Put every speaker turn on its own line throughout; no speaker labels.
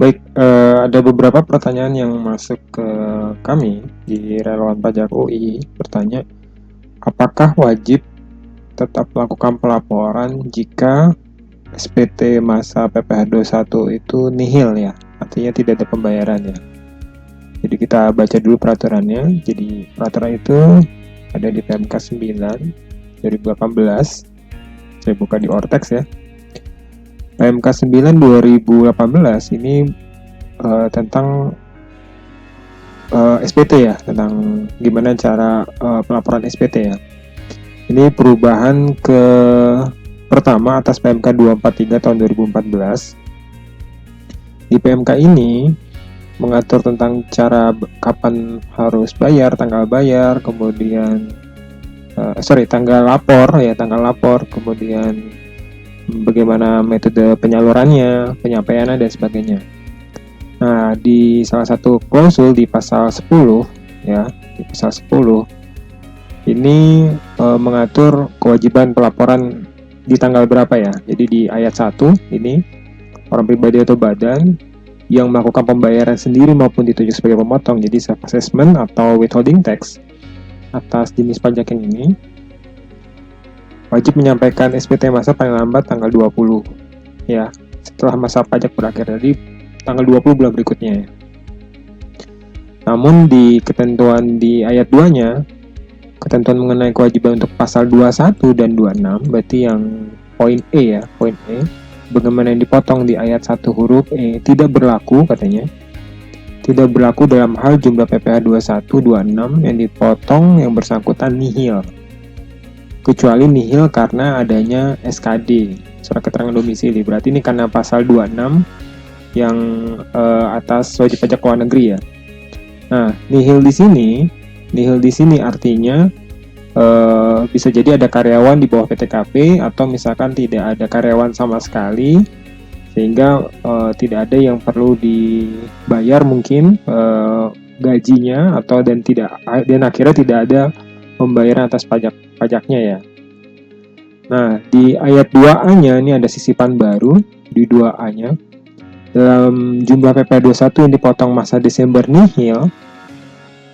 Baik, ada beberapa pertanyaan yang masuk ke kami di Relawan Pajak UI bertanya, apakah wajib tetap melakukan pelaporan jika SPT masa PPh 21 itu nihil ya, artinya tidak ada pembayaran ya. Jadi kita baca dulu peraturannya. Jadi peraturan itu ada di PMK 9 2018. Saya buka di Ortex ya. PMK 9 2018 ini tentang SPT ya, tentang gimana cara pelaporan SPT ya. Ini perubahan ke pertama atas PMK 243 tahun 2014. Di PMK ini mengatur tentang cara kapan harus bayar, tanggal bayar, kemudian tanggal lapor, kemudian bagaimana metode penyalurannya, penyampaiannya dan sebagainya. Nah, di salah satu klausul di pasal 10 ya, di pasal 10 ini mengatur kewajiban pelaporan di tanggal berapa ya. Jadi di ayat 1 ini orang pribadi atau badan yang melakukan pembayaran sendiri maupun ditunjuk sebagai pemotong, jadi self assessment atau withholding tax atas jenis pajak yang ini wajib menyampaikan SPT masa paling lambat tanggal 20 ya, setelah masa pajak berakhir. Jadi tanggal 20 bulan berikutnya ya. Namun di ketentuan di ayat 2-nya, ketentuan mengenai kewajiban untuk pasal 21 dan 26, berarti yang poin E ya, poin E, bagaimana yang dipotong di ayat 1 huruf E tidak berlaku katanya. Tidak berlaku dalam hal jumlah PPh 21, 26 yang dipotong yang bersangkutan nihil. Kecuali nihil karena adanya SKD, surat keterangan domisili. Berarti ini karena pasal 26 yang atas wajib pajak luar negeri ya. Nah, nihil di sini artinya bisa jadi ada karyawan di bawah PTKP atau misalkan tidak ada karyawan sama sekali, sehingga tidak ada yang perlu dibayar mungkin gajinya, atau dan akhirnya tidak ada pembayaran atas pajaknya ya. Nah, di ayat 2A-nya ini ada sisipan baru di 2A-nya. Dalam jumlah PPh 21 yang dipotong masa Desember nihil,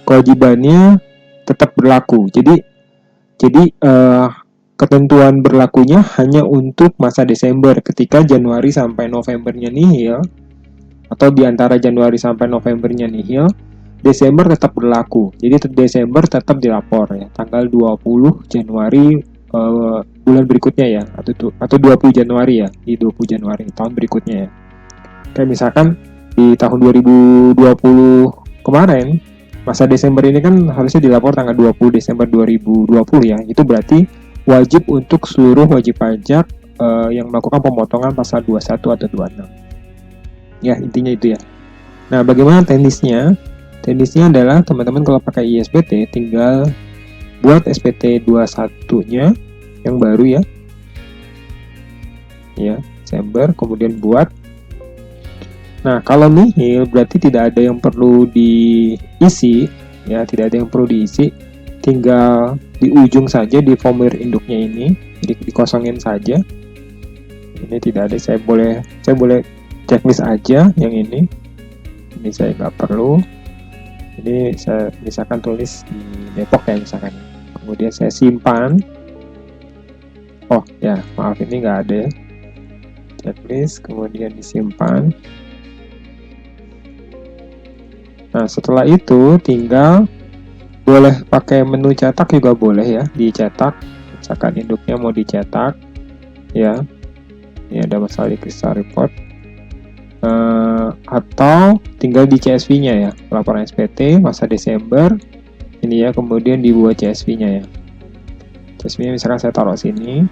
kewajibannya tetap berlaku. Jadi ketentuan berlakunya hanya untuk masa Desember. Ketika Januari sampai Novembernya nihil, atau di antara Januari sampai Novembernya nihil, Desember tetap berlaku. Jadi Desember tetap dilapor ya, tanggal 20 Januari bulan berikutnya ya, atau 20 Januari ya, di 20 Januari tahun berikutnya ya. Kayak misalkan di tahun 2020 kemarin, masa Desember ini kan harusnya dilapor tanggal 20 Desember 2020 ya. Itu berarti wajib untuk seluruh wajib pajak yang melakukan pemotongan pasal 21 atau 26. Ya, intinya itu ya. Nah, bagaimana teknisnya? Teknisnya adalah teman-teman kalau pakai ISPT tinggal buat SPT 21-nya yang baru ya. Ya, Desember, kemudian buat. Nah, kalau nihil berarti tidak ada yang perlu diisi ya, tidak ada yang perlu diisi. Tinggal di ujung saja di formulir induknya ini, jadi dikosongin saja. Ini tidak ada, saya boleh checklist aja yang ini. Ini saya nggak perlu. Ini saya misalkan tulis di Depok ya misalkan. Kemudian saya simpan. Oh ya, maaf ini nggak ada. Checklist, kemudian disimpan. Nah, setelah itu tinggal boleh pakai menu cetak juga boleh ya, dicetak. Misalkan induknya mau dicetak ya. Ini ada masalah di Crystal Report. Atau tinggal di CSV-nya ya, laporan SPT masa Desember ini ya, kemudian dibuat CSV-nya ya. CSV-nya misalkan saya taruh sini.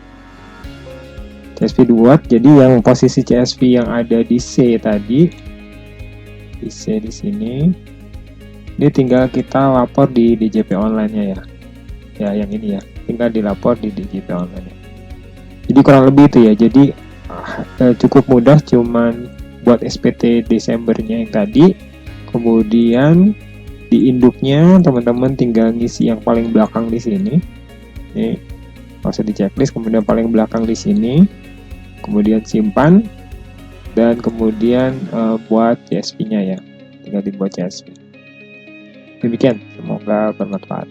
CSV dibuat, jadi yang posisi CSV yang ada di C tadi, di C di sini. Ini tinggal kita lapor di DJP online-nya ya. Ya, yang ini ya. Tinggal dilapor di DJP online. Jadi kurang lebih itu ya. Jadi cukup mudah, cuman buat SPT Desembernya yang tadi. Kemudian di induknya teman-teman tinggal ngisi yang paling belakang di sini. Ini masuk di checklist, kemudian paling belakang di sini. Kemudian simpan. dan kemudian buat CSV-nya ya, tinggal dibuat CSV. Demikian, semoga bermanfaat.